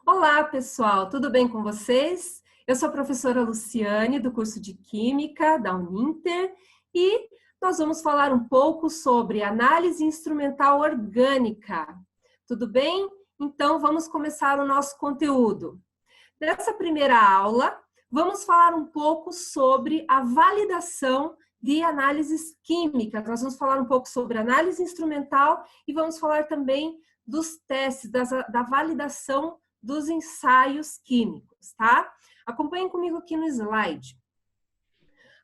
Olá, pessoal, tudo bem com vocês? Eu sou a professora Luciane, do curso de Química da Uninter, e nós vamos falar um pouco sobre análise instrumental orgânica. Tudo bem? Então, vamos começar o nosso conteúdo. Nessa primeira aula, vamos falar um pouco sobre a validação de análises químicas. Nós vamos falar um pouco sobre análise instrumental e vamos falar também dos testes, da validação dos ensaios químicos, tá? Acompanhem comigo aqui no slide.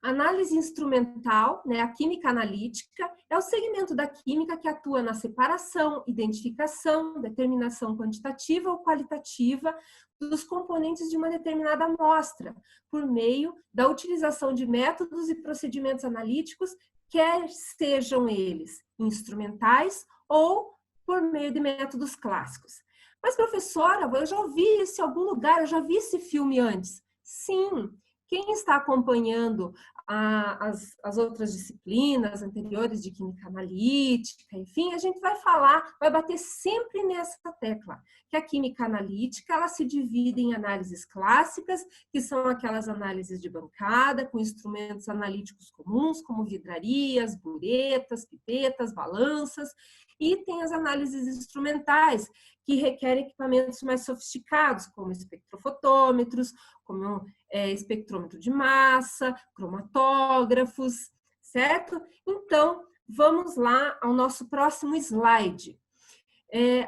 Análise instrumental, né, a química analítica, é o segmento da química que atua na separação, identificação, determinação quantitativa ou qualitativa dos componentes de uma determinada amostra, por meio da utilização de métodos e procedimentos analíticos, quer sejam eles instrumentais ou por meio de métodos clássicos. Mas, professora, eu já ouvi isso em algum lugar, eu já vi esse filme antes. Sim, quem está acompanhando as outras disciplinas anteriores de química analítica, enfim, a gente vai falar, vai bater sempre nessa tecla, que a química analítica, ela se divide em análises clássicas, que são aquelas análises de bancada, com instrumentos analíticos comuns, como vidrarias, buretas, pipetas, balanças, e tem as análises instrumentais, que requerem equipamentos mais sofisticados, como espectrofotômetros, como espectrômetro de massa, cromatógrafos, certo? Então, vamos lá ao nosso próximo slide.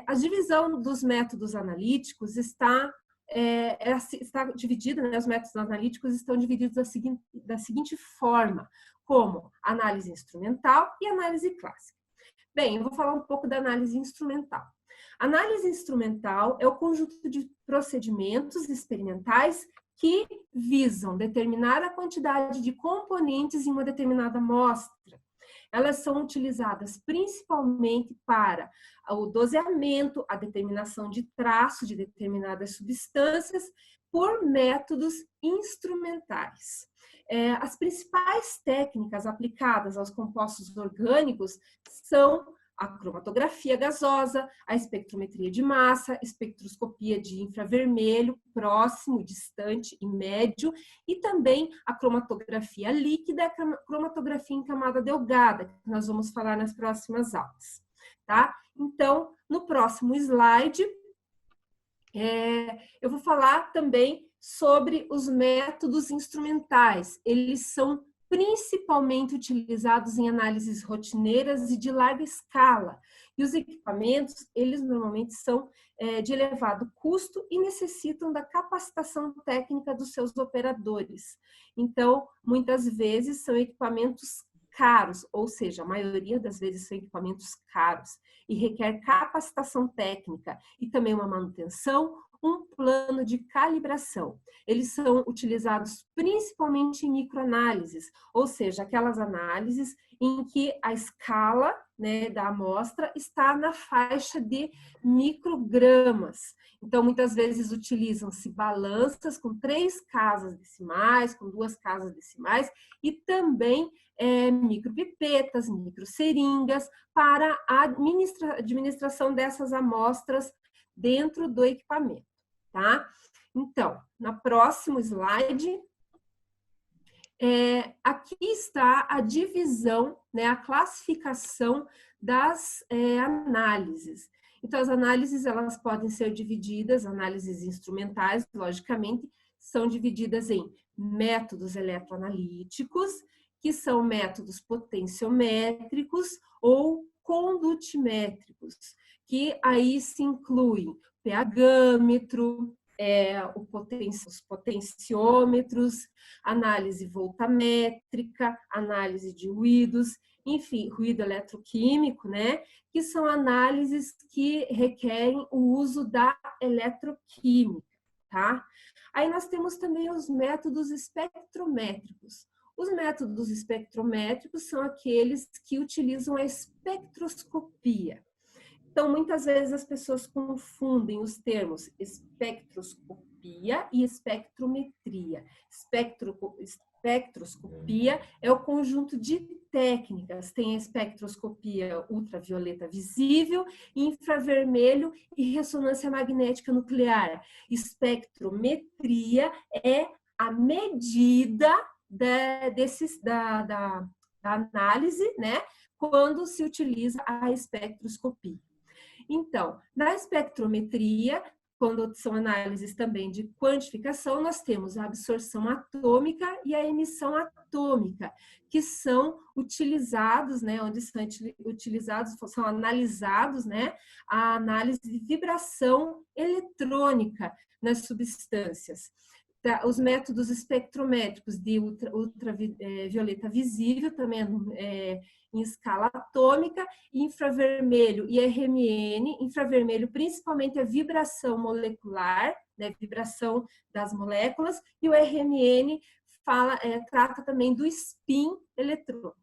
A divisão dos métodos analíticos está dividida, né, os métodos analíticos estão divididos da seguinte forma, como análise instrumental e análise clássica. Bem, eu vou falar um pouco da análise instrumental. Análise instrumental é o conjunto de procedimentos experimentais que visam determinar a quantidade de componentes em uma determinada amostra. Elas são utilizadas principalmente para o doseamento, a determinação de traço de determinadas substâncias por métodos instrumentais. As principais técnicas aplicadas aos compostos orgânicos são a cromatografia gasosa, a espectrometria de massa, espectroscopia de infravermelho, próximo, distante e médio, e também a cromatografia líquida e a cromatografia em camada delgada, que nós vamos falar nas próximas aulas, tá? Então, no próximo slide, eu vou falar também sobre os métodos instrumentais. Eles são principalmente utilizados em análises rotineiras e de larga escala. E os equipamentos, eles normalmente são de elevado custo e necessitam da capacitação técnica dos seus operadores. Então, muitas vezes são equipamentos caros, ou seja, a maioria das vezes são equipamentos caros e requer capacitação técnica e também uma manutenção, um plano de calibração. Eles são utilizados principalmente em microanálises, ou seja, aquelas análises em que a escala, né, da amostra está na faixa de microgramas. Então, muitas vezes utilizam-se balanças com 3 casas decimais, com 2 casas decimais, e também micropipetas, microseringas, para a administração dessas amostras dentro do equipamento, tá? Então, no próximo slide, aqui está a divisão, né, a classificação das análises. Então, as análises, elas podem ser divididas, análises instrumentais, logicamente, são divididas em métodos eletroanalíticos, que são métodos potenciométricos ou condutimétricos, que aí se incluem pH-metro, os potenciômetros, análise voltamétrica, análise de ruídos, enfim, ruído eletroquímico, né? Que são análises que requerem o uso da eletroquímica, tá? Aí nós temos também os métodos espectrométricos. Os métodos espectrométricos são aqueles que utilizam a espectroscopia. Então, muitas vezes as pessoas confundem os termos espectroscopia e espectrometria. espectroscopia é o conjunto de técnicas. Tem a espectroscopia ultravioleta visível, infravermelho e ressonância magnética nuclear. Espectrometria é a medida da análise, né, quando se utiliza a espectroscopia. Então, na espectrometria, quando são análises também de quantificação, nós temos a absorção atômica e a emissão atômica, que são utilizados, né, onde são utilizados, são analisados, né, a análise de vibração eletrônica nas substâncias. Os métodos espectrométricos de ultravioleta visível, também em escala atômica, infravermelho e RMN, infravermelho principalmente a vibração molecular, né, vibração das moléculas, e o RMN trata também do spin eletrônico.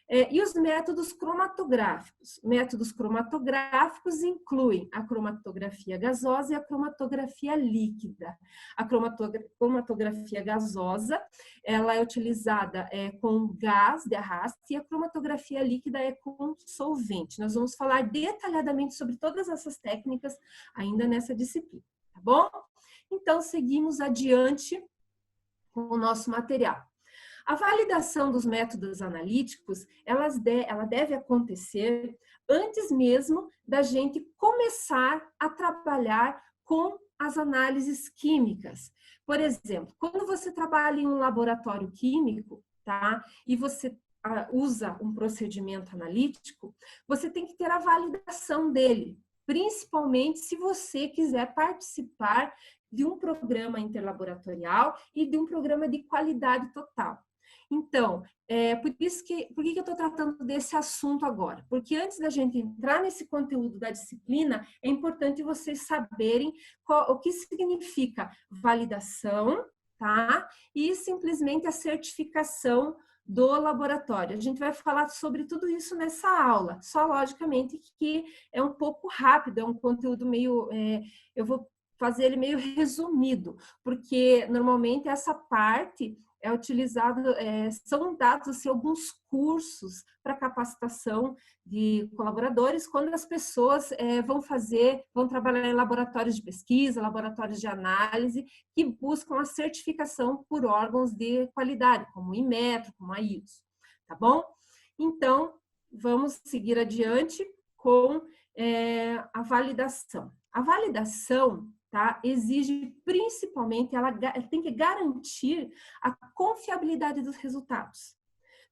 E os métodos cromatográficos. Métodos cromatográficos incluem a cromatografia gasosa e a cromatografia líquida. A cromatografia gasosa, ela é utilizada com gás de arraste e a cromatografia líquida é com solvente. Nós vamos falar detalhadamente sobre todas essas técnicas ainda nessa disciplina, tá bom? Então, seguimos adiante com o nosso material. A validação dos métodos analíticos, ela deve acontecer antes mesmo da gente começar a trabalhar com as análises químicas. Por exemplo, quando você trabalha em um laboratório químico, tá? E você usa um procedimento analítico, você tem que ter a validação dele, principalmente se você quiser participar de um programa interlaboratorial e de um programa de qualidade total. Então, por que eu estou tratando desse assunto agora? Porque antes da gente entrar nesse conteúdo da disciplina, é importante vocês saberem o que significa validação, tá? E simplesmente a certificação do laboratório. A gente vai falar sobre tudo isso nessa aula, só logicamente que é um pouco rápido, é um conteúdo meio... eu vou fazer ele meio resumido, porque normalmente essa parte é utilizado, são dados assim, alguns cursos para capacitação de colaboradores quando as pessoas vão trabalhar em laboratórios de pesquisa, laboratórios de análise, que buscam a certificação por órgãos de qualidade, como o Inmetro, como a ISO, tá bom? Então, vamos seguir adiante com a validação. A validação, tá, exige principalmente, ela tem que garantir a confiabilidade dos resultados,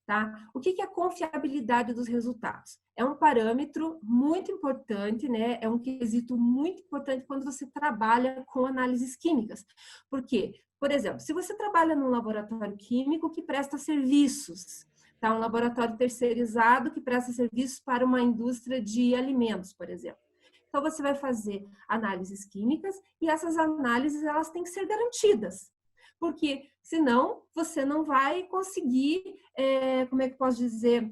tá? O que é a confiabilidade dos resultados? É um parâmetro muito importante, né? É um quesito muito importante quando você trabalha com análises químicas. Por quê? Por exemplo, se você trabalha num laboratório químico que presta serviços, tá? Um laboratório terceirizado que presta serviços para uma indústria de alimentos, por exemplo. Então, você vai fazer análises químicas e essas análises, elas têm que ser garantidas. Porque, senão, você não vai conseguir, como é que eu posso dizer,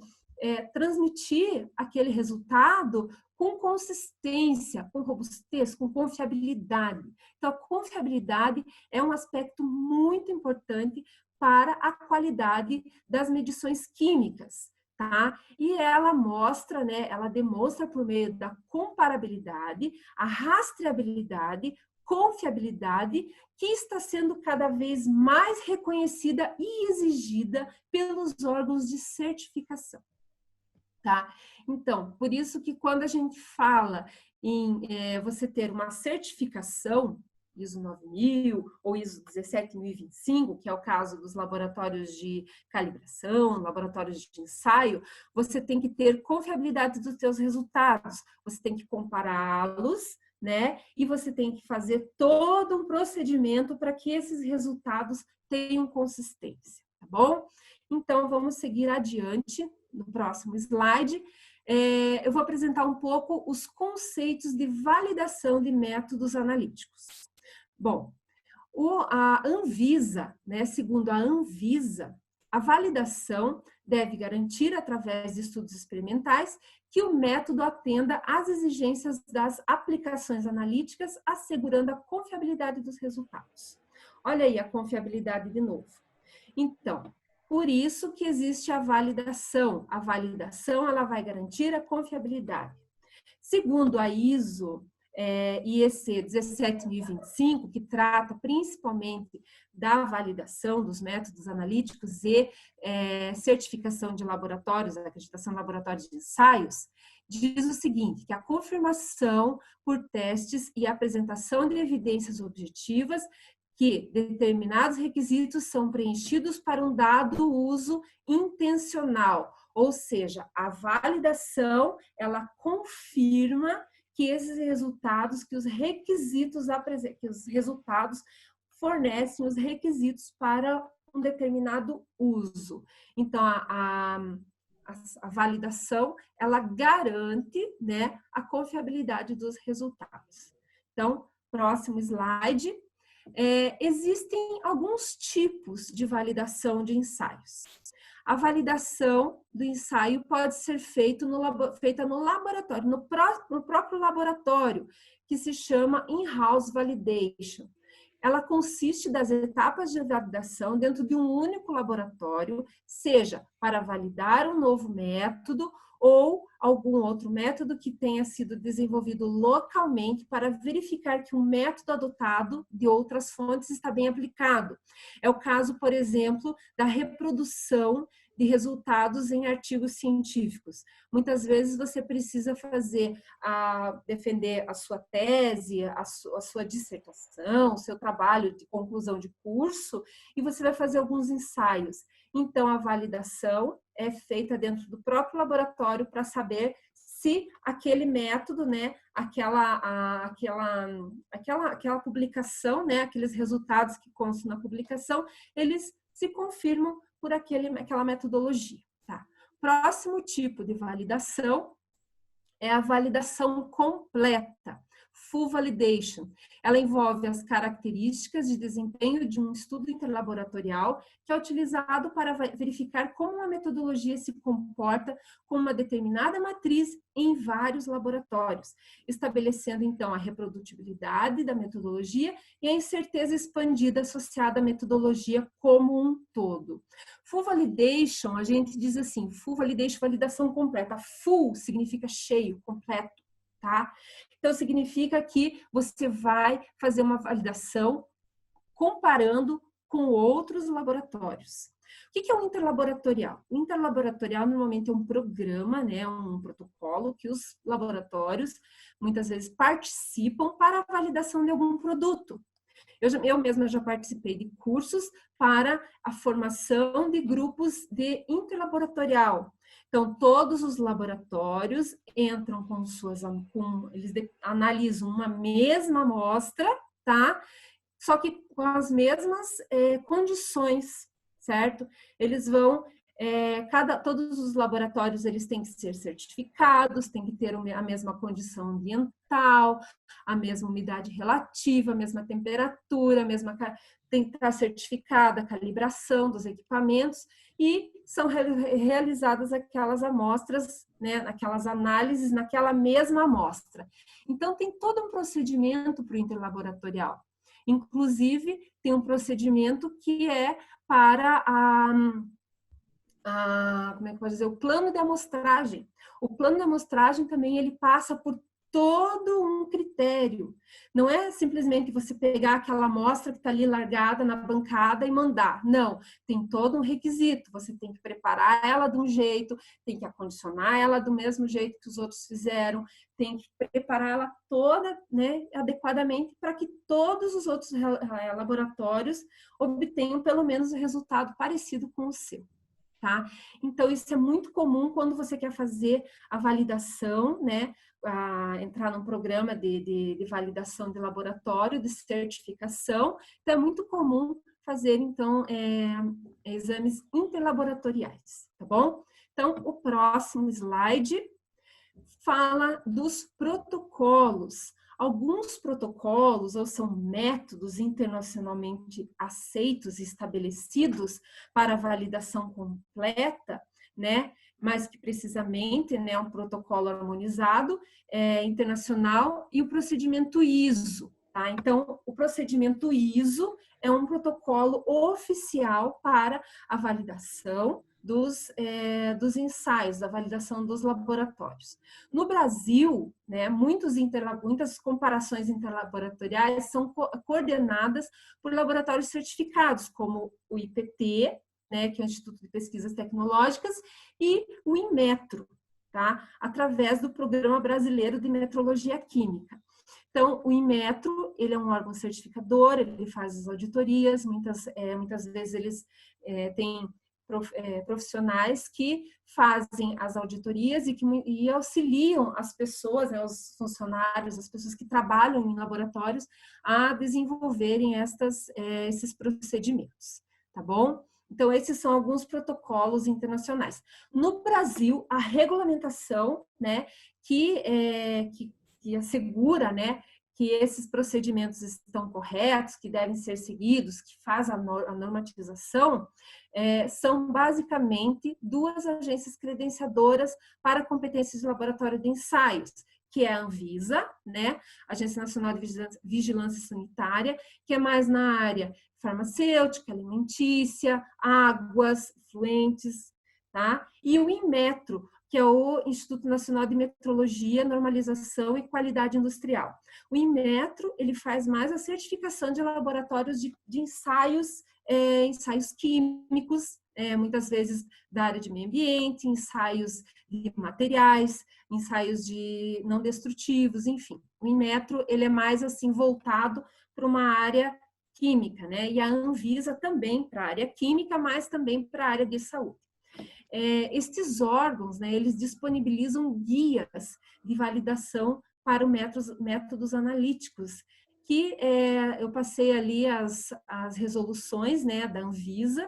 transmitir aquele resultado com consistência, com robustez, com confiabilidade. Então, a confiabilidade é um aspecto muito importante para a qualidade das medições químicas. Tá? E ela mostra, né, ela demonstra por meio da comparabilidade, a rastreabilidade, confiabilidade, que está sendo cada vez mais reconhecida e exigida pelos órgãos de certificação. Tá? Então, por isso que quando a gente fala em você ter uma certificação, ISO 9000 ou ISO 17025, que é o caso dos laboratórios de calibração, laboratórios de ensaio, você tem que ter confiabilidade dos seus resultados, você tem que compará-los, né? E você tem que fazer todo um procedimento para que esses resultados tenham consistência, tá bom? Então, vamos seguir adiante no próximo slide. Eu vou apresentar um pouco os conceitos de validação de métodos analíticos. Bom, a Anvisa, né, segundo a Anvisa, a validação deve garantir, através de estudos experimentais, que o método atenda às exigências das aplicações analíticas, assegurando a confiabilidade dos resultados. Olha aí a confiabilidade de novo. Então, por isso que existe a validação. A validação, ela vai garantir a confiabilidade. Segundo a ISO IEC 17025, que trata principalmente da validação dos métodos analíticos e certificação de laboratórios, acreditação de laboratórios de ensaios, diz o seguinte, que a confirmação por testes e apresentação de evidências objetivas que determinados requisitos são preenchidos para um dado uso intencional, ou seja, a validação, ela confirma que esses resultados, que os resultados fornecem os requisitos para um determinado uso. Então, a validação, ela garante, né, a confiabilidade dos resultados. Então, próximo slide. Existem alguns tipos de validação de ensaios. A validação do ensaio pode ser feita no laboratório, no próprio laboratório, que se chama in-house validation. Ela consiste das etapas de validação dentro de um único laboratório, seja para validar um novo método ou algum outro método que tenha sido desenvolvido localmente para verificar que o método adotado de outras fontes está bem aplicado. É o caso, por exemplo, da reprodução de resultados em artigos científicos. Muitas vezes você precisa defender a sua tese, a sua dissertação, o seu trabalho de conclusão de curso, e você vai fazer alguns ensaios. Então, a validação é feita dentro do próprio laboratório para saber se aquele método, né, aquela publicação, né, aqueles resultados que constam na publicação, eles se confirmam por aquela metodologia. Tá? Próximo tipo de validação é a validação completa, full validation. Ela envolve as características de desempenho de um estudo interlaboratorial que é utilizado para verificar como uma metodologia se comporta com uma determinada matriz em vários laboratórios, estabelecendo então a reprodutibilidade da metodologia e a incerteza expandida associada à metodologia como um todo. Full validation, a gente diz assim, full validation, validação completa. Full significa cheio, completo, tá? Então, significa que você vai fazer uma validação comparando com outros laboratórios. O que é um interlaboratorial? O interlaboratorial normalmente é um programa, né, um protocolo que os laboratórios muitas vezes participam para a validação de algum produto. Eu mesma já participei de cursos para a formação de grupos de interlaboratorial. Então, todos os laboratórios entram eles analisam uma mesma amostra, tá? Só que com as mesmas condições, certo? Eles vão, todos os laboratórios, eles têm que ser certificados, têm que ter a mesma condição ambiental, a mesma umidade relativa, a mesma temperatura, tem que estar certificada a calibração dos equipamentos e são realizadas aquelas amostras, né, aquelas análises naquela mesma amostra. Então, tem todo um procedimento para o interlaboratorial. Inclusive, tem um procedimento que é para como é que eu posso dizer? O plano de amostragem. O plano de amostragem também ele passa por todo um critério. Não é simplesmente você pegar aquela amostra que está ali largada na bancada e mandar. Não, tem todo um requisito. Você tem que preparar ela de um jeito, tem que acondicionar ela do mesmo jeito que os outros fizeram, tem que preparar ela toda, né, adequadamente para que todos os outros laboratórios obtenham pelo menos um resultado parecido com o seu. Tá? Então, isso é muito comum quando você quer fazer a validação, né? Entrar num programa de validação de laboratório, de certificação. Então, é muito comum fazer, então, exames interlaboratoriais, tá bom? Então, o próximo slide fala dos protocolos. Alguns protocolos, ou são métodos internacionalmente aceitos e estabelecidos para validação completa, né? Mais que precisamente, né, um protocolo harmonizado internacional e o procedimento ISO. Tá? Então, o procedimento ISO é um protocolo oficial para a validação dos ensaios, da validação dos laboratórios. No Brasil, né, muitas comparações interlaboratoriais são coordenadas por laboratórios certificados, como o IPT, né, que é o Instituto de Pesquisas Tecnológicas, e o Inmetro, tá? Através do Programa Brasileiro de Metrologia Química. Então, o Inmetro, ele é um órgão certificador, ele faz as auditorias, muitas vezes eles têm profissionais que fazem as auditorias e auxiliam as pessoas, né, os funcionários, as pessoas que trabalham em laboratórios a desenvolverem esses procedimentos, tá bom? Então, esses são alguns protocolos internacionais. No Brasil, a regulamentação, né, que assegura, né, que esses procedimentos estão corretos, que devem ser seguidos, que faz a normatização, são basicamente duas agências credenciadoras para competências de laboratório de ensaios, que é a Anvisa, né, Agência Nacional de Vigilância Sanitária, que é mais na área farmacêutica, alimentícia, águas, fluentes, tá? E o Inmetro, que é o Instituto Nacional de Metrologia, Normalização e Qualidade Industrial. O Inmetro, ele faz mais a certificação de laboratórios de ensaios, ensaios químicos, muitas vezes da área de meio ambiente, ensaios de materiais, ensaios de não destrutivos, enfim. O Inmetro, ele é mais assim voltado para uma área química, né? E a Anvisa também para a área química, mas também para a área de saúde. Estes órgãos, né, eles disponibilizam guias de validação para métodos analíticos, que eu passei ali as resoluções, né, da Anvisa,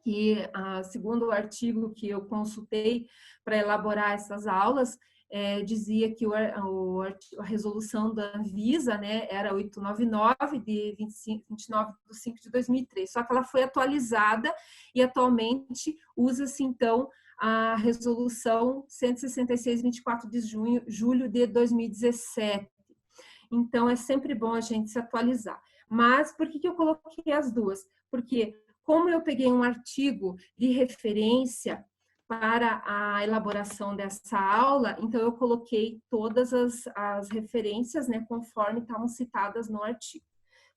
que, segundo o artigo que eu consultei para elaborar essas aulas, dizia que a resolução da Anvisa, né, era 899, de 29 de 5 de 2003, só que ela foi atualizada e atualmente usa-se, então, a resolução 166, 24 de julho de 2017. Então, é sempre bom a gente se atualizar. Mas, por que eu coloquei as duas? Porque, como eu peguei um artigo de referência para a elaboração dessa aula, então eu coloquei todas as referências, né, conforme estavam citadas no artigo,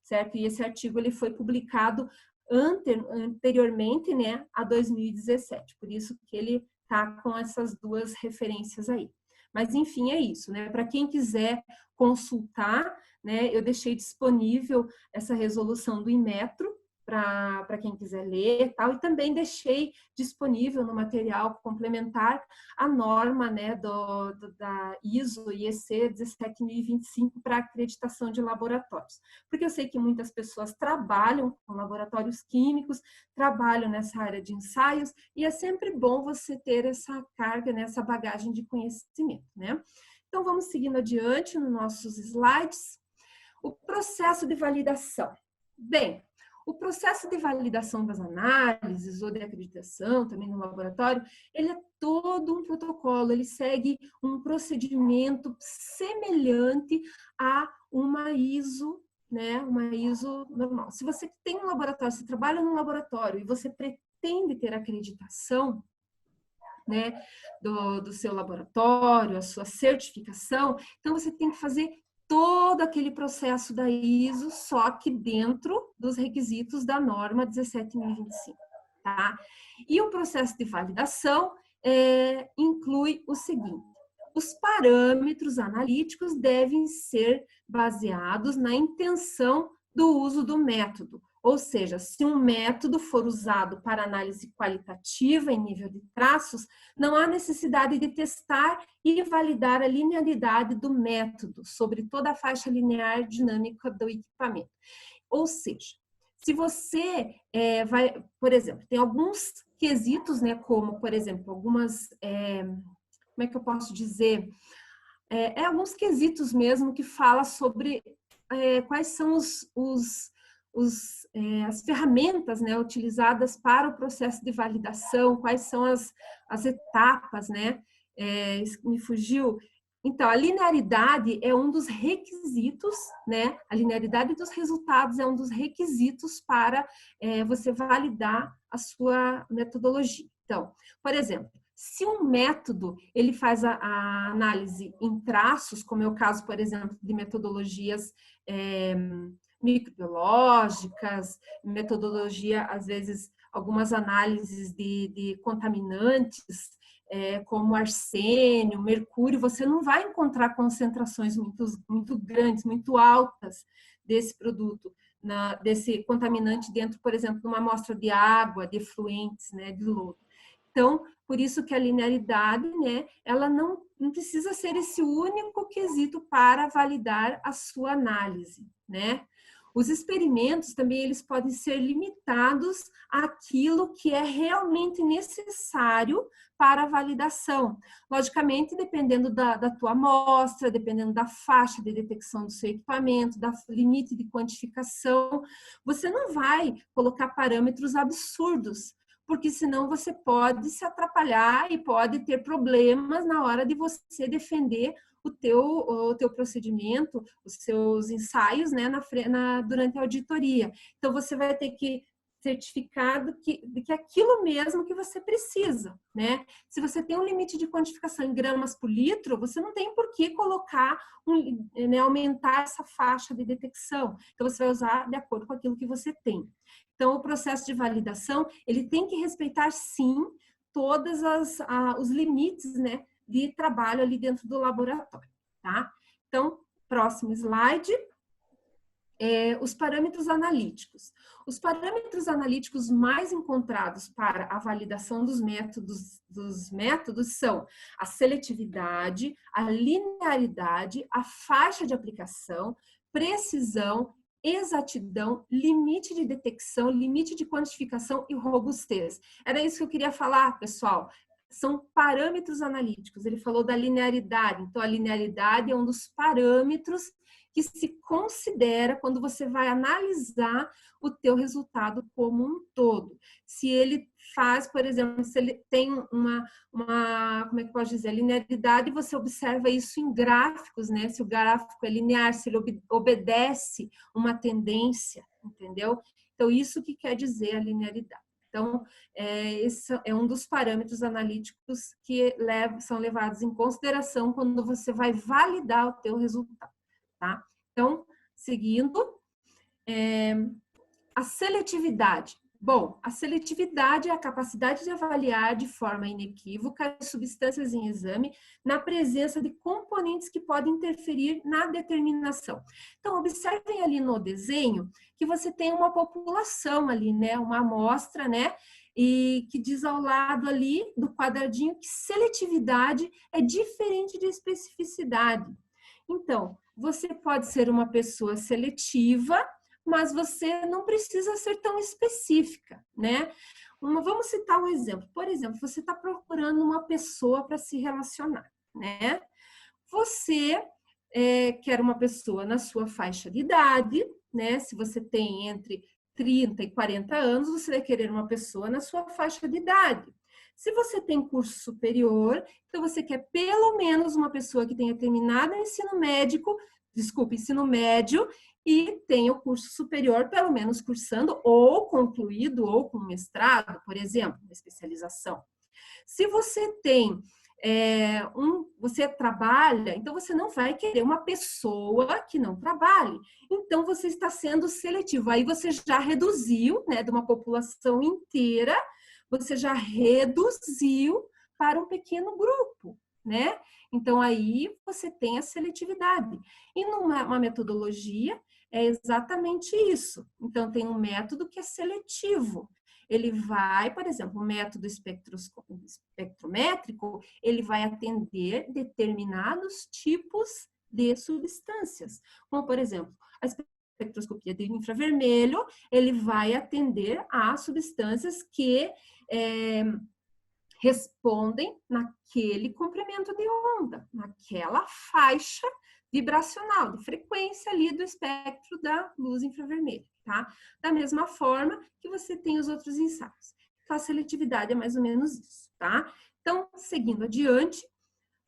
certo? E esse artigo ele foi publicado anteriormente, né, a 2017, por isso que ele está com essas duas referências aí. Mas, enfim, é isso, né? Para quem quiser consultar, né, eu deixei disponível essa resolução do Inmetro, para quem quiser ler tal, e também deixei disponível no material complementar a norma, né, da ISO IEC 17025 para acreditação de laboratórios. Porque eu sei que muitas pessoas trabalham com laboratórios químicos, trabalham nessa área de ensaios, e é sempre bom você ter essa carga, né, essa bagagem de conhecimento, né? Então, vamos seguindo adiante nos nossos slides. O processo de validação. Bem, o processo de validação das análises ou de acreditação também no laboratório, ele é todo um protocolo, ele segue um procedimento semelhante a uma ISO, né? Uma ISO normal. Se você tem um laboratório, você trabalha num laboratório e você pretende ter acreditação, né, do seu laboratório, a sua certificação, então você tem que fazer todo aquele processo da ISO, só que dentro dos requisitos da norma 17025, tá? E o processo de validação inclui o seguinte: os parâmetros analíticos devem ser baseados na intenção do uso do método, ou seja, se um método for usado para análise qualitativa em nível de traços, não há necessidade de testar e validar a linearidade do método sobre toda a faixa linear dinâmica do equipamento. Ou seja, se você por exemplo, tem alguns quesitos, né, como, por exemplo, algumas, como é que eu posso dizer? Alguns quesitos mesmo que fala sobre quais são as ferramentas, né, utilizadas para o processo de validação, quais são as etapas, né? Me fugiu, Então, a linearidade é um dos requisitos, né? A linearidade dos resultados é um dos requisitos para você validar a sua metodologia. Então, por exemplo, se um método ele faz a análise em traços, como é o caso, por exemplo, de metodologias microbiológicas, metodologia, às vezes, algumas análises de contaminantes, como arsênio, mercúrio, você não vai encontrar concentrações muito grandes, muito altas desse produto, desse contaminante dentro, por exemplo, de uma amostra de água, de efluentes, né, de lodo. Então, por isso que a linearidade, né, ela não precisa ser esse único quesito para validar a sua análise, né? Os experimentos também eles podem ser limitados àquilo que é realmente necessário para a validação. Logicamente, dependendo da tua amostra, dependendo da faixa de detecção do seu equipamento, da limite de quantificação, você não vai colocar parâmetros absurdos, porque senão você pode se atrapalhar e pode ter problemas na hora de você defender o teu procedimento, os seus ensaios, né, durante a auditoria. Então, você vai ter que certificar de que aquilo mesmo que você precisa, né? Se você tem um limite de quantificação em gramas por litro, você não tem por que colocar, né, aumentar essa faixa de detecção. Então, você vai usar de acordo com aquilo que você tem. Então, o processo de validação, ele tem que respeitar, sim, todos os limites, né, de trabalho ali dentro do laboratório, tá? Então, próximo slide. Os parâmetros analíticos. Os parâmetros analíticos mais encontrados para a validação dos métodos são a seletividade, a linearidade, a faixa de aplicação, precisão, exatidão, limite de detecção, limite de quantificação e robustez. Era isso que eu queria falar, pessoal. São parâmetros analíticos. Ele falou da linearidade. Então, a linearidade é um dos parâmetros que se considera quando você vai analisar o teu resultado como um todo. Se ele faz, por exemplo, se ele tem uma como é que pode dizer, linearidade, você observa isso em gráficos, né? Se o gráfico é linear, se ele obedece uma tendência, entendeu? Então, isso que quer dizer a linearidade. Então, esse é um dos parâmetros analíticos que são levados em consideração quando você vai validar o teu resultado, tá? Então, seguindo, a seletividade. Bom, a seletividade é a capacidade de avaliar de forma inequívoca as substâncias em exame na presença de componentes que podem interferir na determinação. Então, observem ali no desenho que você tem uma população ali, né? Uma amostra, né? E que diz ao lado ali do quadradinho que seletividade é diferente de especificidade. Então, você pode ser uma pessoa seletiva, mas você não precisa ser tão específica, né? Vamos citar um exemplo. Por exemplo, você está procurando uma pessoa para se relacionar, né? Você quer uma pessoa na sua faixa de idade, né? Se você tem entre 30 e 40 anos, você vai querer uma pessoa na sua faixa de idade. Se você tem curso superior, então você quer pelo menos uma pessoa que tenha terminado o ensino médio e tenha o curso superior, pelo menos cursando ou concluído ou com mestrado, por exemplo, uma especialização. Se você tem você trabalha, então você não vai querer uma pessoa que não trabalhe. Então você está sendo seletivo. Aí você já reduziu, né, de uma população inteira, você já reduziu para um pequeno grupo, né? Então aí você tem a seletividade. E numa metodologia é exatamente isso. Então tem um método que é seletivo. Ele vai, por exemplo, o método espectrométrico, ele vai atender determinados tipos de substâncias. Como, por exemplo, a espectroscopia de infravermelho, ele vai atender a substâncias que respondem naquele comprimento de onda, naquela faixa vibracional, de frequência ali do espectro da luz infravermelha, tá? Da mesma forma que você tem os outros ensaios. Então, a seletividade é mais ou menos isso, tá? Então, seguindo adiante,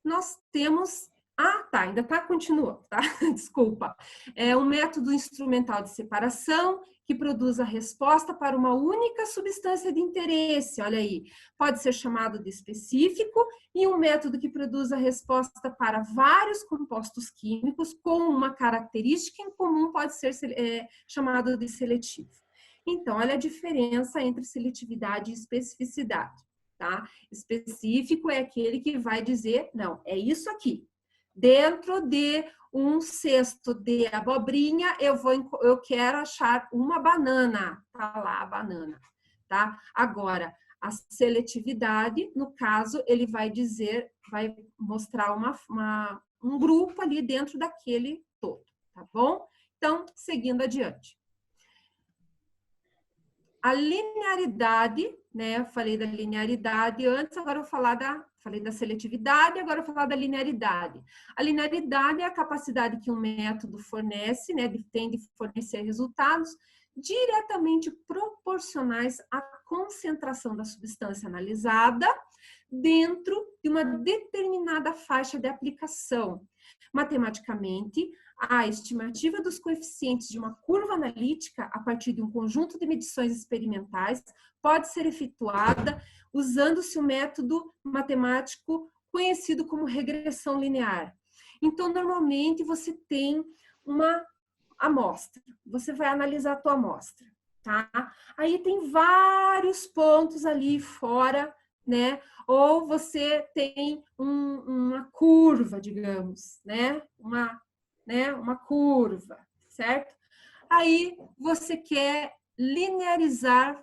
nós temos Ah, tá, ainda tá continuando, tá? Desculpa. É um método instrumental de separação que produz a resposta para uma única substância de interesse. Olha aí, pode ser chamado de específico, e um método que produz a resposta para vários compostos químicos com uma característica em comum pode ser chamado de seletivo. Então, olha a diferença entre seletividade e especificidade, tá? Específico é aquele que vai dizer, não, é isso aqui. Dentro de um cesto de abobrinha, eu quero achar uma banana. Tá lá a banana, tá? Agora, a seletividade, no caso, ele vai dizer, vai mostrar um grupo ali dentro daquele todo, tá bom? Então, seguindo adiante. A linearidade, né? Eu falei da linearidade antes, agora eu vou falar falei da seletividade, agora eu vou falar da linearidade. A linearidade é a capacidade que um método fornece, né? Tem de fornecer resultados diretamente proporcionais à concentração da substância analisada dentro de uma determinada faixa de aplicação. Matematicamente, a estimativa dos coeficientes de uma curva analítica a partir de um conjunto de medições experimentais pode ser efetuada usando-se o método matemático conhecido como regressão linear. Então, normalmente, você tem uma amostra, você vai analisar a tua amostra, tá? Aí tem vários pontos ali fora, né? Ou você tem uma curva, digamos, né? Uma curva, certo? Aí você quer linearizar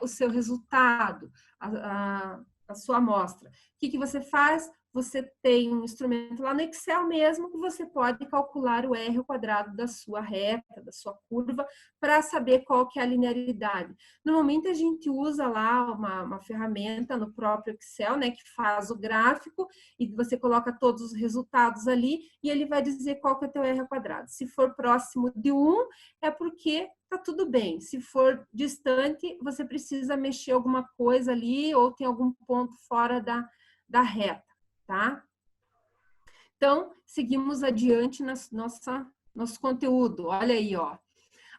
o seu resultado, a sua amostra. O que você faz? Você tem um instrumento lá no Excel mesmo que você pode calcular o R ao quadrado da sua reta, da sua curva, para saber qual que é a linearidade. Normalmente a gente usa lá uma ferramenta no próprio Excel, né, que faz o gráfico e você coloca todos os resultados ali e ele vai dizer qual que é o teu R ao quadrado. Se for próximo de 1, é porque tá tudo bem. Se for distante, você precisa mexer alguma coisa ali ou tem algum ponto fora da reta, tá? Então, seguimos adiante nosso conteúdo. Olha aí, ó.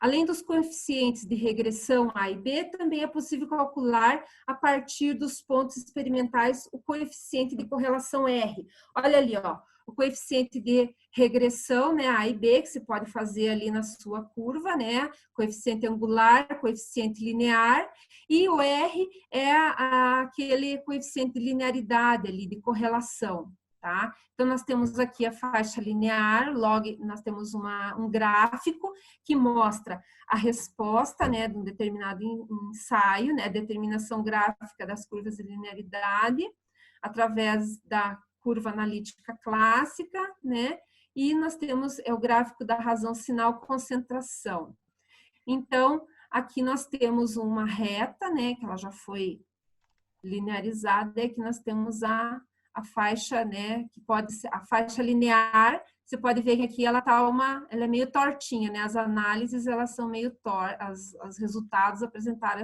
Além dos coeficientes de regressão A e B, também é possível calcular, a partir dos pontos experimentais, o coeficiente de correlação R. Olha ali, ó, o coeficiente de regressão, né, A e B, que você pode fazer ali na sua curva, né, coeficiente angular, coeficiente linear, e o R é aquele coeficiente de linearidade ali, de correlação. Tá? Então, nós temos aqui a faixa linear, nós temos um gráfico que mostra a resposta, né, de um determinado ensaio, né, determinação gráfica das curvas de linearidade, através da curva analítica clássica, né, e nós temos o gráfico da razão sinal concentração. Então, aqui nós temos uma reta, né, que ela já foi linearizada, e aqui nós temos a faixa, né, que pode ser a faixa linear. Você pode ver que aqui ela é meio tortinha, né? As análises elas são meio os resultados apresentaram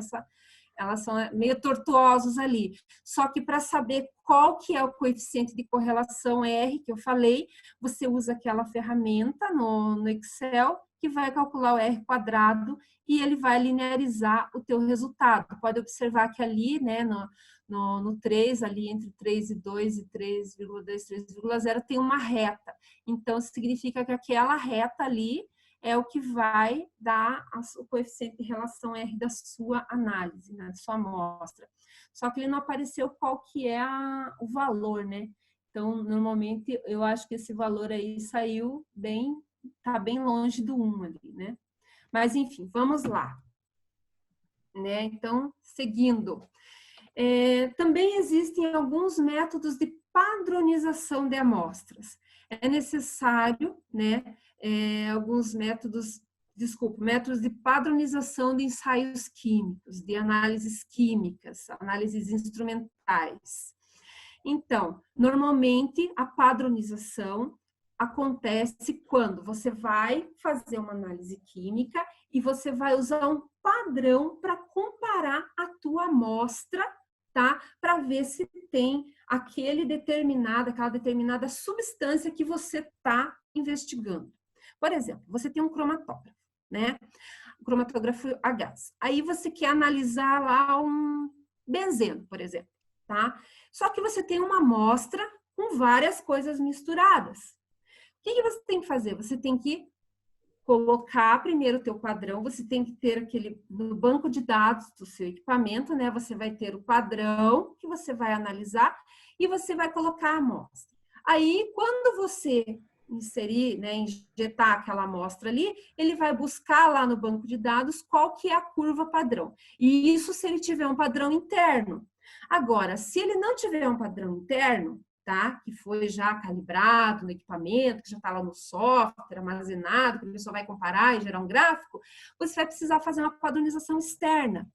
elas são meio tortuosos ali. Só que para saber qual que é o coeficiente de correlação R que eu falei, você usa aquela ferramenta no Excel que vai calcular o R quadrado e ele vai linearizar o teu resultado. Pode observar que ali, né, no 3, ali entre 3,2 e 3,2, 3,0, tem uma reta. Então, significa que aquela reta ali é o que vai dar o coeficiente de relação R da sua análise, né, da sua amostra. Só que ele não apareceu qual que é o valor, né? Então, normalmente, eu acho que esse valor aí saiu tá bem longe do 1 ali, né? Mas, enfim, vamos lá. Né? Então, seguindo. Também existem alguns métodos de padronização de amostras. É necessário, né, alguns métodos de padronização de ensaios químicos, de análises químicas, análises instrumentais. Então, normalmente, a padronização acontece quando você vai fazer uma análise química e você vai usar um padrão para comparar a tua amostra, tá? Para ver se tem aquela determinada substância que você está investigando. Por exemplo, você tem um cromatógrafo, né? O cromatógrafo a gás. Aí você quer analisar lá um benzeno, por exemplo, tá? Só que você tem uma amostra com várias coisas misturadas. O que você tem que fazer? Você tem que colocar primeiro o teu padrão, você tem que ter aquele no banco de dados do seu equipamento, né? Você vai ter o padrão que você vai analisar e você vai colocar a amostra. Aí, quando você inserir, né, injetar aquela amostra ali, ele vai buscar lá no banco de dados qual que é a curva padrão. E isso se ele tiver um padrão interno. Agora, se ele não tiver um padrão interno, tá? Que foi já calibrado no equipamento, que já está lá no software, armazenado, que a pessoa vai comparar e gerar um gráfico, você vai precisar fazer uma padronização externa.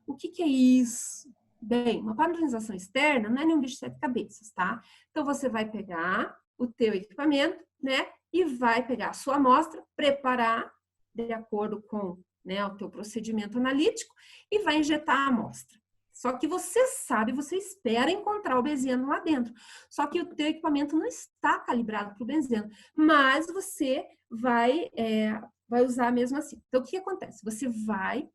O que é isso? Bem, uma padronização externa não é nenhum bicho de sete cabeças, tá? Então, você vai pegar o teu equipamento, né? E vai pegar a sua amostra, preparar de acordo com, né, o teu procedimento analítico e vai injetar a amostra. Só que você sabe, você espera encontrar o benzeno lá dentro. Só que o teu equipamento não está calibrado para o benzeno, mas você vai usar mesmo assim. Então, o que acontece? Você vai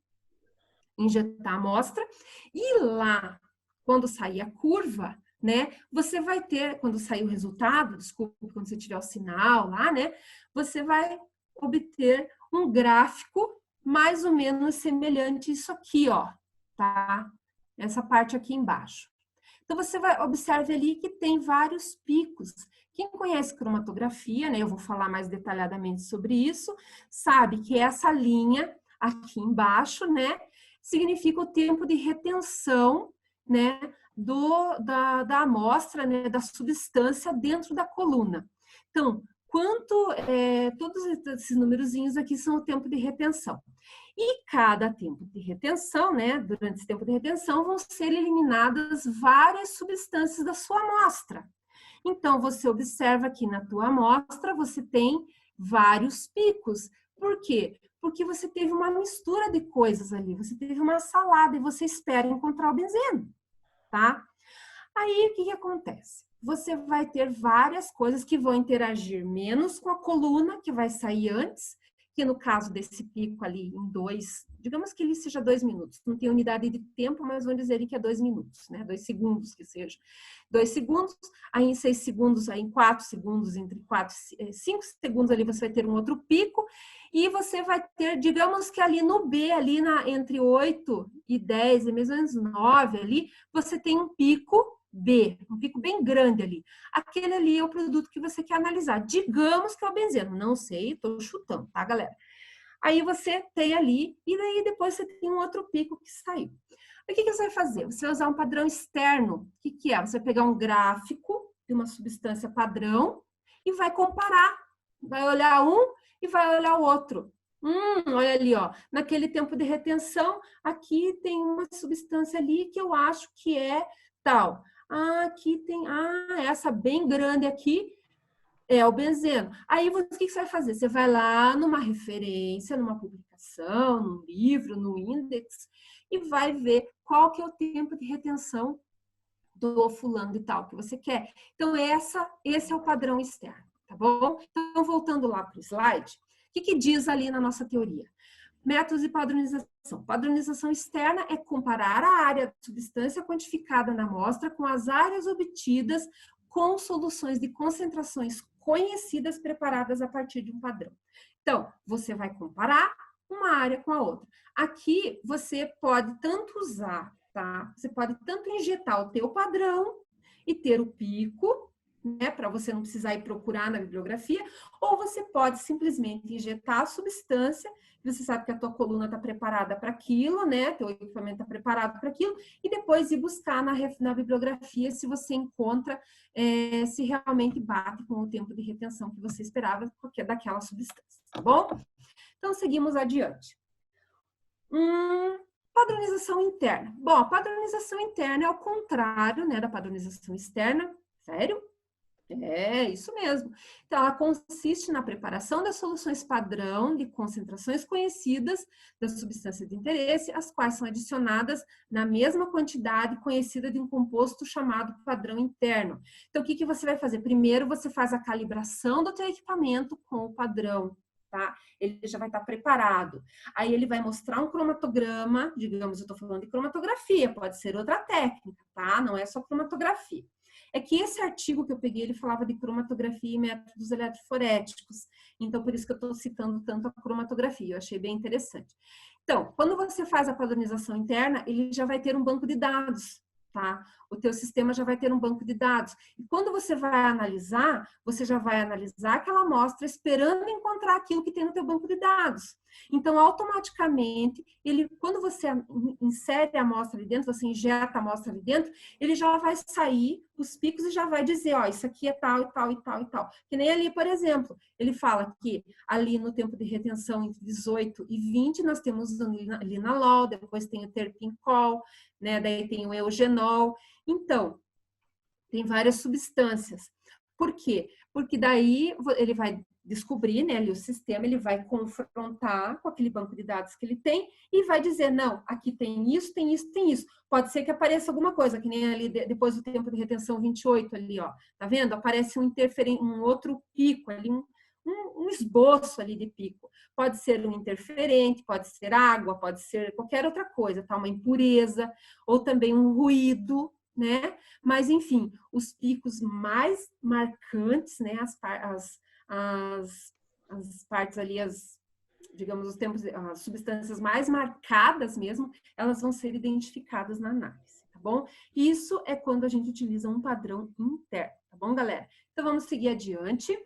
injetar a amostra e lá, quando sair a curva, né, você vai ter, quando sair o resultado, desculpa, quando você tiver o sinal lá, né, você vai obter um gráfico mais ou menos semelhante a isso aqui, ó, tá? Essa parte aqui embaixo. Então, você vai observe ali que tem vários picos. Quem conhece cromatografia, né, eu vou falar mais detalhadamente sobre isso, sabe que essa linha aqui embaixo, né, significa o tempo de retenção, né, da amostra, né, da substância dentro da coluna. Então, todos esses numerozinhos aqui são o tempo de retenção. E cada tempo de retenção, né, durante esse tempo de retenção, vão ser eliminadas várias substâncias da sua amostra. Então, você observa que na tua amostra você tem vários picos. Por quê? Porque você teve uma mistura de coisas ali, você teve uma salada e você espera encontrar o benzeno, tá? Aí, o que acontece? Você vai ter várias coisas que vão interagir menos com a coluna, que vai sair antes, que no caso desse pico ali em 2, digamos que ele seja 2 minutos, não tem unidade de tempo, mas vamos dizer que é 2 minutos, né? 2 segundos que seja. 2 segundos, aí em 6 segundos, aí em 4 segundos, entre 4 e 5 segundos ali você vai ter um outro pico, e você vai ter, digamos que ali no B, ali entre 8 e 10, e mesmo menos 9 ali, você tem um pico B, um pico bem grande ali. Aquele ali é o produto que você quer analisar. Digamos que é o benzeno, não sei, tô chutando, tá, galera? Aí você tem ali, e daí depois você tem um outro pico que saiu. O que você vai fazer? Você vai usar um padrão externo. O que é? Você vai pegar um gráfico de uma substância padrão e vai comparar. Vai olhar um e vai olhar o outro. Olha ali, ó. Naquele tempo de retenção, aqui tem uma substância ali que eu acho que é tal. Aqui tem, essa bem grande aqui é o benzeno. Aí, o que você vai fazer? Você vai lá numa referência, numa publicação, num livro, no índex, e vai ver qual que é o tempo de retenção do fulano de tal que você quer. Então, esse é o padrão externo, tá bom? Então, voltando lá para o slide, o que diz ali na nossa teoria? Métodos de padronização. Padronização externa é comparar a área da substância quantificada na amostra com as áreas obtidas com soluções de concentrações conhecidas preparadas a partir de um padrão. Então, você vai comparar uma área com a outra. Aqui, você pode tanto usar, tá? Você pode tanto injetar o teu padrão e ter o pico, né, para você não precisar ir procurar na bibliografia, ou você pode simplesmente injetar a substância, você sabe que a tua coluna está preparada para aquilo, né, teu equipamento está preparado para aquilo, e depois ir buscar na bibliografia se você encontra, se realmente bate com o tempo de retenção que você esperava daquela substância, tá bom? Então, seguimos adiante. Padronização interna. Bom, a padronização interna é ao contrário, né, da padronização externa. Sério? É, isso mesmo. Então, ela consiste na preparação das soluções padrão de concentrações conhecidas da substância de interesse, as quais são adicionadas na mesma quantidade conhecida de um composto chamado padrão interno. Então, o que que você vai fazer? Primeiro, você faz a calibração do teu equipamento com o padrão, tá? Ele já vai estar preparado. Aí ele vai mostrar um cromatograma, digamos, eu estou falando de cromatografia, pode ser outra técnica, tá? Não é só cromatografia. É que esse artigo que eu peguei, ele falava de cromatografia e métodos eletroforéticos. Então, por isso que eu estou citando tanto a cromatografia. Eu achei bem interessante. Então, quando você faz a padronização interna, ele já vai ter um banco de dados, tá? O teu sistema já vai ter um banco de dados. E quando você vai analisar, você já vai analisar aquela amostra esperando encontrar aquilo que tem no teu banco de dados. Então, automaticamente, quando você insere a amostra ali dentro, você injeta a amostra ali dentro, ele já vai sair os picos e já vai dizer, ó, isso aqui é tal e tal e tal e tal. Que nem ali, por exemplo, ele fala que ali no tempo de retenção entre 18 e 20, nós temos o linalol, depois tem o terpincol, né? Daí tem o eugenol. Então, tem várias substâncias. Por quê? Porque daí ele vai descobrir, né, ali o sistema, ele vai confrontar com aquele banco de dados que ele tem e vai dizer, não, aqui tem isso, tem isso, tem isso. Pode ser que apareça alguma coisa, que nem ali depois do tempo de retenção 28 ali, ó. Tá vendo? Aparece um outro pico ali, um esboço ali de pico. Pode ser um interferente, pode ser água, pode ser qualquer outra coisa, tá? Uma impureza, ou também um ruído, né? Mas, enfim, os picos mais marcantes, né? As partes ali, digamos, os tempos, as substâncias mais marcadas mesmo, elas vão ser identificadas na análise, tá bom? Isso é quando a gente utiliza um padrão interno, tá bom, galera? Então, vamos seguir adiante.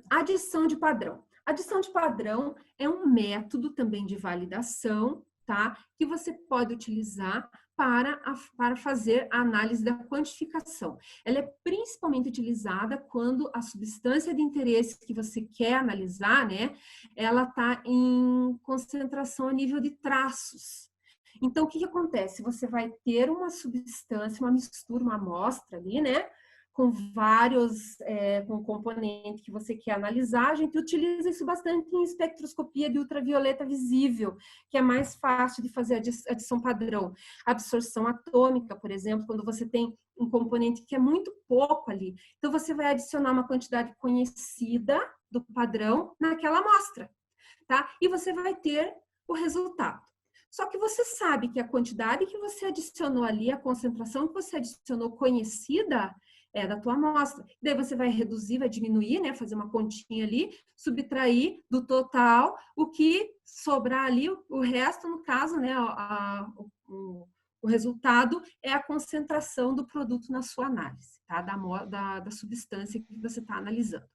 Adição de padrão. Adição de padrão é um método também de validação, tá? Que você pode utilizar para fazer a análise da quantificação. Ela é principalmente utilizada quando a substância de interesse que você quer analisar, né? Ela está em concentração a nível de traços. Então, o que acontece? Você vai ter uma substância, uma mistura, uma amostra ali, né? Com vários com componentes que você quer analisar, a gente utiliza isso bastante em espectroscopia de ultravioleta visível, que é mais fácil de fazer a adição padrão. Absorção atômica, por exemplo, quando você tem um componente que é muito pouco ali. Então, você vai adicionar uma quantidade conhecida do padrão naquela amostra, tá? E você vai ter o resultado. Só que você sabe que a quantidade que você adicionou ali, a concentração que você adicionou conhecida, é da tua amostra. Daí você vai reduzir, vai diminuir, né? Fazer uma continha ali, subtrair do total, o que sobrar ali, o resto, no caso, né? O resultado é a concentração do produto na sua análise, tá? Da substância que você está analisando.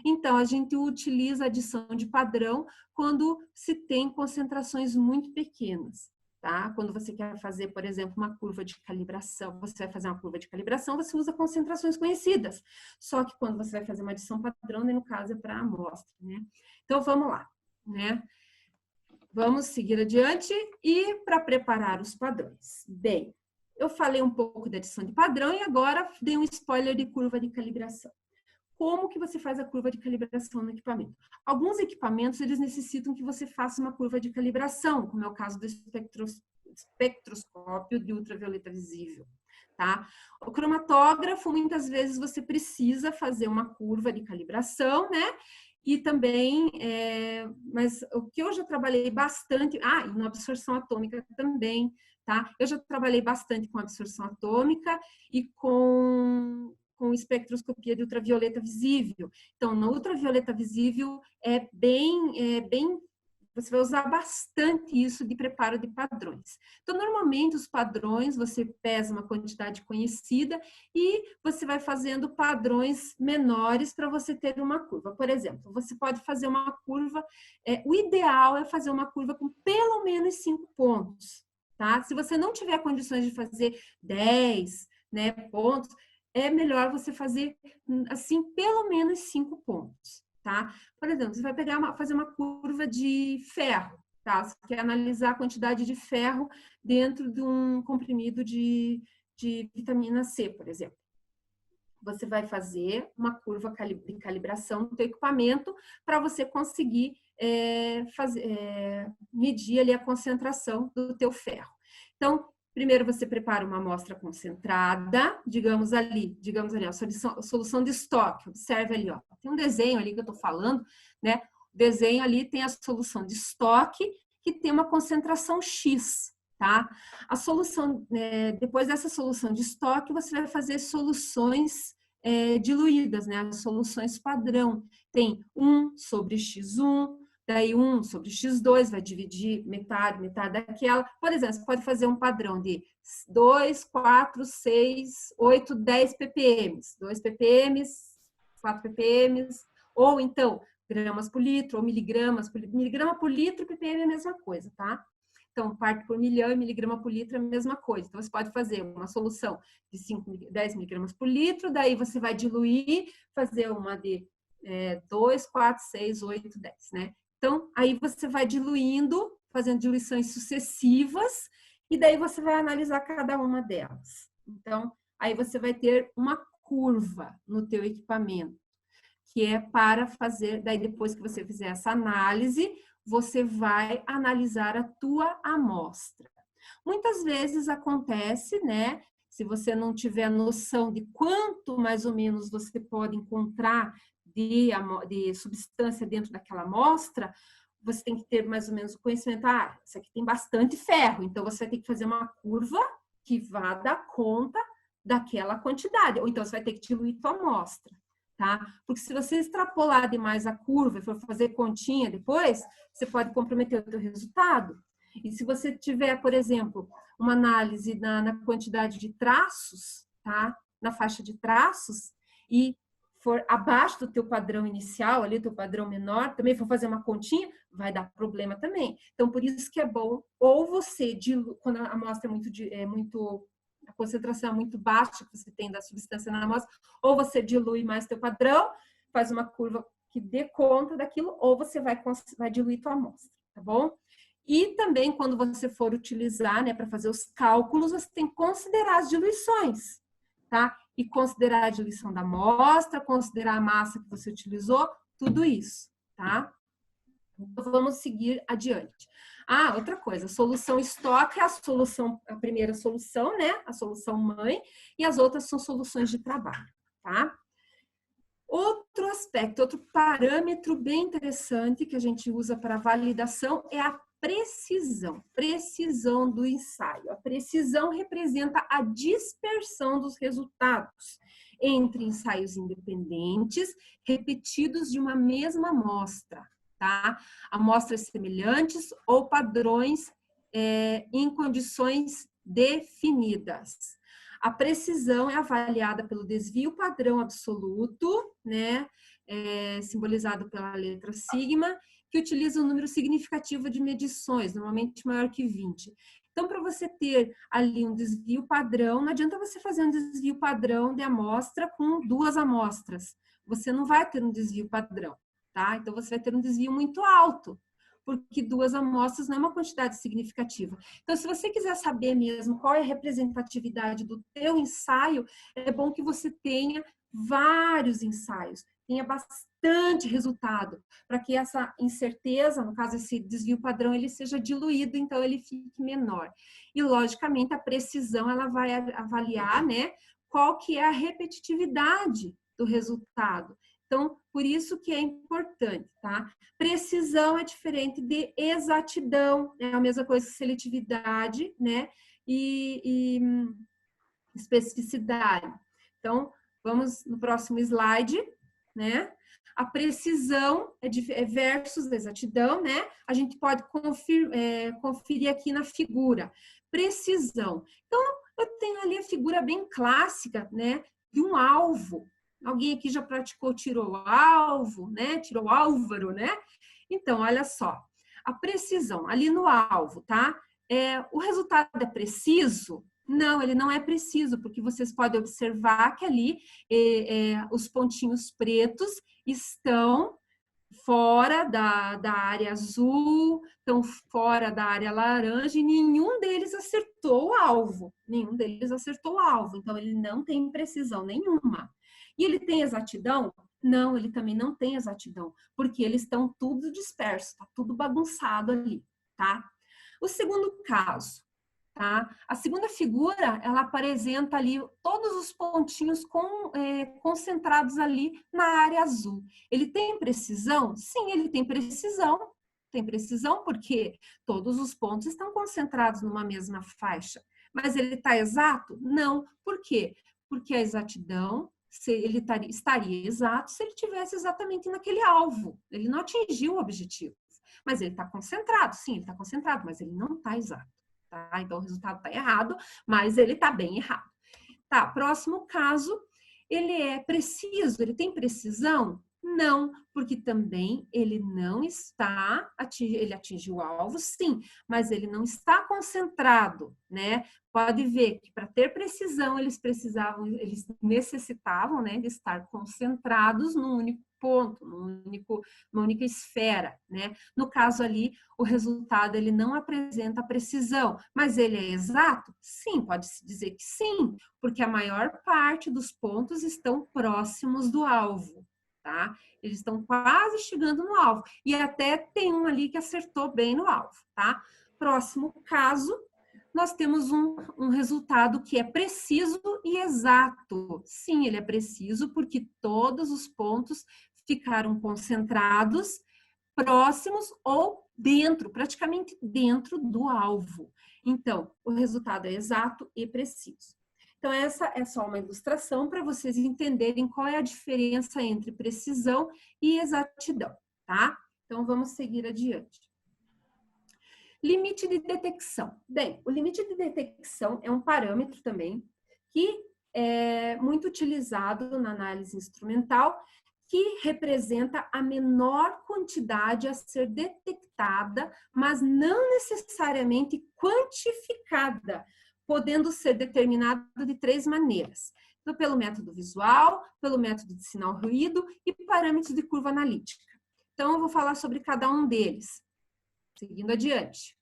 Então, a gente utiliza a adição de padrão quando se tem concentrações muito pequenas. Tá? Quando você quer fazer, por exemplo, uma curva de calibração, você vai fazer uma curva de calibração, você usa concentrações conhecidas. Só que quando você vai fazer uma adição padrão, no caso é para a amostra, né? Então, vamos lá, né? Vamos seguir adiante e para preparar os padrões. Bem, eu falei um pouco da adição de padrão e agora dei um spoiler de curva de calibração. Como que você faz a curva de calibração no equipamento? Alguns equipamentos, eles necessitam que você faça uma curva de calibração, como é o caso do espectroscópio de ultravioleta visível, tá? O cromatógrafo, muitas vezes você precisa fazer uma curva de calibração, né? E também, mas o que eu já trabalhei bastante, e na absorção atômica também, tá? Eu já trabalhei bastante com absorção atômica e com espectroscopia de ultravioleta visível. Então, na ultravioleta visível você vai usar bastante isso de preparo de padrões. Então, normalmente os padrões você pesa uma quantidade conhecida e você vai fazendo padrões menores para você ter uma curva. Por exemplo, você pode fazer uma curva, o ideal é fazer uma curva com pelo menos 5 pontos, tá? Se você não tiver condições de fazer 10, né, pontos, é melhor você fazer, assim, pelo menos 5 pontos, tá? Por exemplo, você vai fazer uma curva de ferro, tá? Você quer analisar a quantidade de ferro dentro de um comprimido de vitamina C, por exemplo. você vai fazer uma curva de calibração do teu equipamento para você conseguir medir ali a concentração do teu ferro. Então, primeiro você prepara uma amostra concentrada, digamos ali, a solução de estoque. Observe ali, ó, tem um desenho ali que eu estou falando, né? O desenho ali tem a solução de estoque que tem uma concentração X, tá? A solução, depois dessa solução de estoque, você vai fazer soluções diluídas, né? As soluções padrão. Tem 1 sobre X1, daí 1 sobre X2, vai dividir metade daquela. Por exemplo, você pode fazer um padrão de 2, 4, 6, 8, 10 ppm. 2 ppm, 4 ppm, ou então gramas por litro, ou miligrama por litro, ppm é a mesma coisa, tá? Então, parte por milhão e miligrama por litro é a mesma coisa. Então, você pode fazer uma solução de 10 miligramas por litro, daí você vai diluir, fazer uma de 2, 4, 6, 8, 10, né? Então, aí você vai diluindo, fazendo diluições sucessivas, e daí você vai analisar cada uma delas. Então, aí você vai ter uma curva no teu equipamento, que é para fazer, daí depois que você fizer essa análise, você vai analisar a tua amostra. Muitas vezes acontece, né? Se você não tiver noção de quanto mais ou menos você pode encontrar de substância dentro daquela amostra, você tem que ter mais ou menos o conhecimento. Ah, isso aqui tem bastante ferro, então você vai ter que fazer uma curva que vá dar conta daquela quantidade, ou então você vai ter que diluir tua amostra. Tá? Porque se você extrapolar demais a curva e for fazer continha depois, você pode comprometer o teu resultado. E se você tiver, por exemplo, uma análise na quantidade de traços, tá? Na faixa de traços, e for abaixo do teu padrão inicial, ali, teu padrão menor, também for fazer uma continha, vai dar problema também. Então, por isso que é bom, ou você, quando a amostra a concentração é muito baixa que você tem da substância na amostra, ou você dilui mais teu padrão, faz uma curva que dê conta daquilo, ou você vai diluir tua amostra, tá bom? E também, quando você for utilizar, né, para fazer os cálculos, você tem que considerar as diluições, tá? E considerar a diluição da amostra, considerar a massa que você utilizou, tudo isso, tá? Então, vamos seguir adiante. Ah, outra coisa, solução estoque é a primeira solução, né? A solução mãe, e as outras são soluções de trabalho, tá? Outro aspecto, outro parâmetro bem interessante que a gente usa para validação é a precisão do ensaio. A precisão representa a dispersão dos resultados entre ensaios independentes, repetidos de uma mesma amostra, tá? Amostras semelhantes ou padrões em condições definidas. A precisão é avaliada pelo desvio padrão absoluto, né? Simbolizado pela letra sigma, que utiliza um número significativo de medições, normalmente maior que 20. Então, para você ter ali um desvio padrão, não adianta você fazer um desvio padrão de amostra com 2 amostras. Você não vai ter um desvio padrão, tá? Então, você vai ter um desvio muito alto, porque 2 amostras não é uma quantidade significativa. Então, se você quiser saber mesmo qual é a representatividade do teu ensaio, é bom que você tenha vários ensaios, tenha bastante resultado, para que essa incerteza, no caso esse desvio padrão, ele seja diluído, então ele fique menor. E, logicamente, a precisão, ela vai avaliar, né, qual que é a repetitividade do resultado. Então, por isso que é importante, tá? Precisão é diferente de exatidão, é a mesma coisa que seletividade, né? E especificidade. Então, vamos no próximo slide, né? A precisão é versus a exatidão, né? A gente pode conferir aqui na figura. Precisão. Então, eu tenho ali a figura bem clássica, né? De um alvo. Alguém aqui já praticou tirou alvo, né? Tirou álvaro, né? Então, olha só. A precisão ali no alvo, tá? O resultado é preciso? Não, ele não é preciso, porque vocês podem observar que ali os pontinhos pretos estão fora da área azul, estão fora da área laranja, e nenhum deles acertou o alvo. Nenhum deles acertou o alvo, então ele não tem precisão nenhuma. E ele tem exatidão? Não, ele também não tem exatidão, porque eles estão tudo dispersos, está tudo bagunçado ali, tá? O segundo caso, tá? A segunda figura, ela apresenta ali todos os pontinhos concentrados ali na área azul. Ele tem precisão? Sim, ele tem precisão. Tem precisão porque todos os pontos estão concentrados numa mesma faixa. Mas ele está exato? Não. Por quê? Porque a exatidão, ele estaria exato se ele tivesse exatamente naquele alvo. Ele não atingiu o objetivo. Mas ele está concentrado. Sim, ele está concentrado, mas ele não está exato. Tá? Então, o resultado está errado, mas ele está bem errado. Tá, próximo caso, ele é preciso, ele tem precisão? Não, porque também ele não está, ele atingiu o alvo, sim, mas ele não está concentrado, né? Pode ver que para ter precisão, eles necessitavam, né, de estar concentrados num único ponto, numa única esfera, né? No caso ali, o resultado ele não apresenta precisão, mas ele é exato? Sim, pode-se dizer que sim, porque a maior parte dos pontos estão próximos do alvo, tá? Eles estão quase chegando no alvo, e até tem um ali que acertou bem no alvo, tá? Próximo caso, nós temos um resultado que é preciso e exato. Sim, ele é preciso porque todos os pontos ficaram concentrados, próximos ou dentro, praticamente dentro do alvo. Então, o resultado é exato e preciso. Então, essa é só uma ilustração para vocês entenderem qual é a diferença entre precisão e exatidão, tá? Então, vamos seguir adiante. Limite de detecção. Bem, o limite de detecção é um parâmetro também que é muito utilizado na análise instrumental, que representa a menor quantidade a ser detectada, mas não necessariamente quantificada, podendo ser determinado de 3 maneiras. Então, pelo método visual, pelo método de sinal-ruído e parâmetros de curva analítica. Então, eu vou falar sobre cada um deles. Seguindo adiante.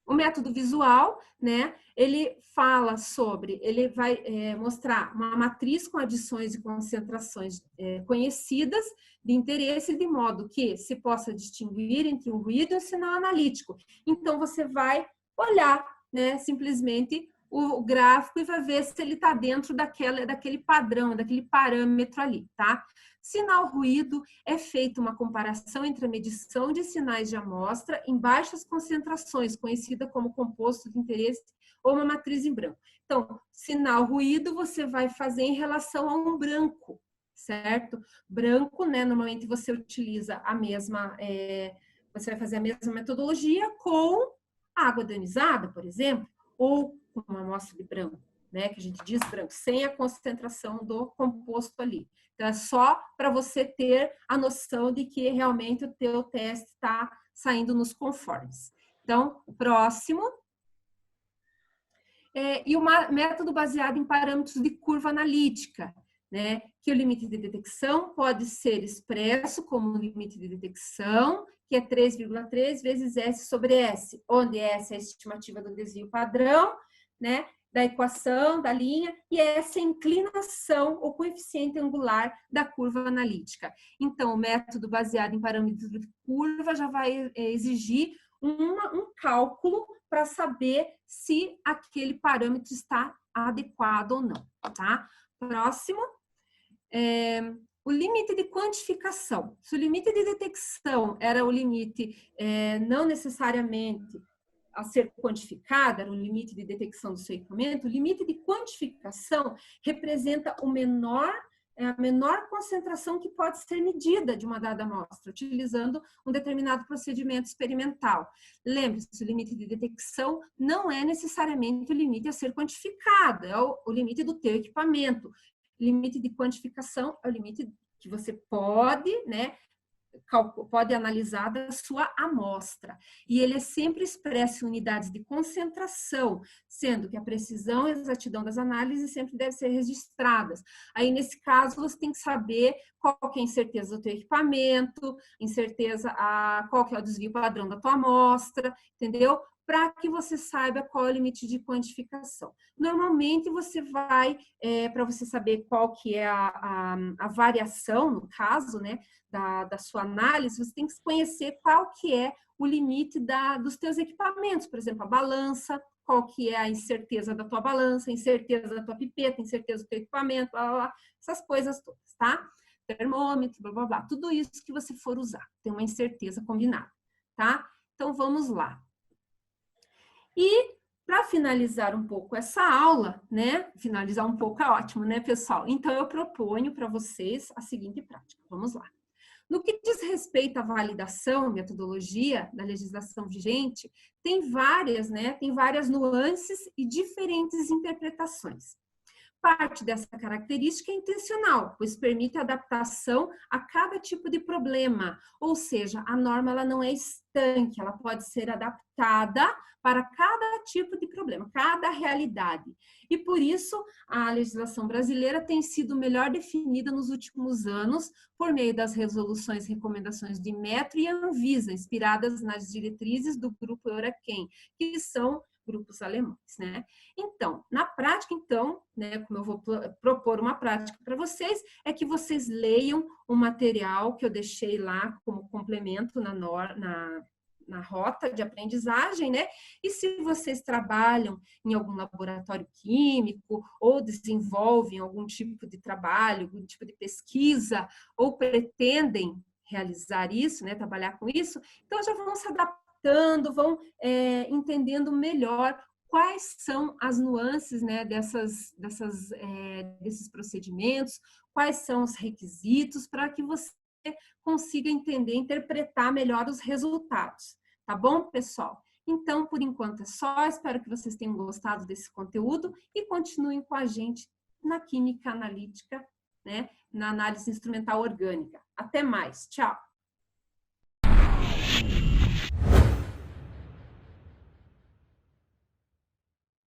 O método visual, né, ele fala sobre, ele vai mostrar uma matriz com adições e concentrações conhecidas de interesse, de modo que se possa distinguir entre um ruído e um sinal analítico. Então, você vai olhar, né, simplesmente o gráfico e vai ver se ele está dentro daquele padrão, daquele parâmetro ali, tá? Sinal ruído é feita uma comparação entre a medição de sinais de amostra em baixas concentrações, conhecida como composto de interesse ou uma matriz em branco. Então, sinal ruído você vai fazer em relação a um branco, certo? Branco, né? Normalmente você utiliza a mesma, você vai fazer a mesma metodologia com água ionizada, por exemplo, ou com uma amostra de branco, né? Que a gente diz branco, sem a concentração do composto ali. Então, é só para você ter a noção de que realmente o teu teste está saindo nos conformes. Então, próximo. E o método baseado em parâmetros de curva analítica, né? Que o limite de detecção pode ser expresso como limite de detecção, que é 3,3 vezes S sobre S, onde S é a estimativa do desvio padrão, né? Da equação, da linha, e essa inclinação, ou coeficiente angular da curva analítica. Então, o método baseado em parâmetros de curva já vai exigir um cálculo para saber se aquele parâmetro está adequado ou não, tá? Próximo. O limite de quantificação. Se o limite de detecção era o limite não necessariamente a ser quantificada, era o limite de detecção do seu equipamento, o limite de quantificação representa a menor concentração que pode ser medida de uma dada amostra, utilizando um determinado procedimento experimental. Lembre-se, o limite de detecção não é necessariamente o limite a ser quantificado, é o limite do teu equipamento. Limite de quantificação é o limite que você pode, né, pode analisar da sua amostra. E ele é sempre expresso em unidades de concentração, sendo que a precisão e a exatidão das análises sempre devem ser registradas. Aí, nesse caso, você tem que saber qual que é a incerteza do teu equipamento, qual que é o desvio padrão da tua amostra, entendeu? Para que você saiba qual é o limite de quantificação. Normalmente, você vai, para você saber qual que é a variação, no caso, né, da sua análise, você tem que conhecer qual que é o limite dos teus equipamentos, por exemplo, a balança, qual que é a incerteza da tua balança, a incerteza da tua pipeta, a incerteza do teu equipamento, blá, blá, blá, essas coisas todas, tá? Termômetro, blá, blá, blá, tudo isso que você for usar, tem uma incerteza combinada, tá? Então, vamos lá. E para finalizar um pouco essa aula, né? Finalizar um pouco é ótimo, né, pessoal? Então, eu proponho para vocês a seguinte prática. Vamos lá. No que diz respeito à validação, metodologia da legislação vigente, tem várias, né? Tem várias nuances e diferentes interpretações. Parte dessa característica é intencional, pois permite adaptação a cada tipo de problema, ou seja, a norma ela não é estanque, ela pode ser adaptada para cada tipo de problema, cada realidade. E por isso a legislação brasileira tem sido melhor definida nos últimos anos por meio das resoluções e recomendações de Metro e Anvisa, inspiradas nas diretrizes do grupo Euraquem, que são grupos alemães, né? Então, na prática, então, né, como eu vou propor uma prática para vocês, é que vocês leiam o material que eu deixei lá como complemento na rota de aprendizagem, né? E se vocês trabalham em algum laboratório químico ou desenvolvem algum tipo de trabalho, algum tipo de pesquisa, ou pretendem realizar isso, né, trabalhar com isso, então já vão se adaptando, vão entendendo melhor quais são as nuances, né, desses procedimentos, quais são os requisitos para que você consiga entender, interpretar melhor os resultados. Tá bom, pessoal? Então, por enquanto é só. Espero que vocês tenham gostado desse conteúdo e continuem com a gente na química analítica, né, na análise instrumental orgânica. Até mais. Tchau!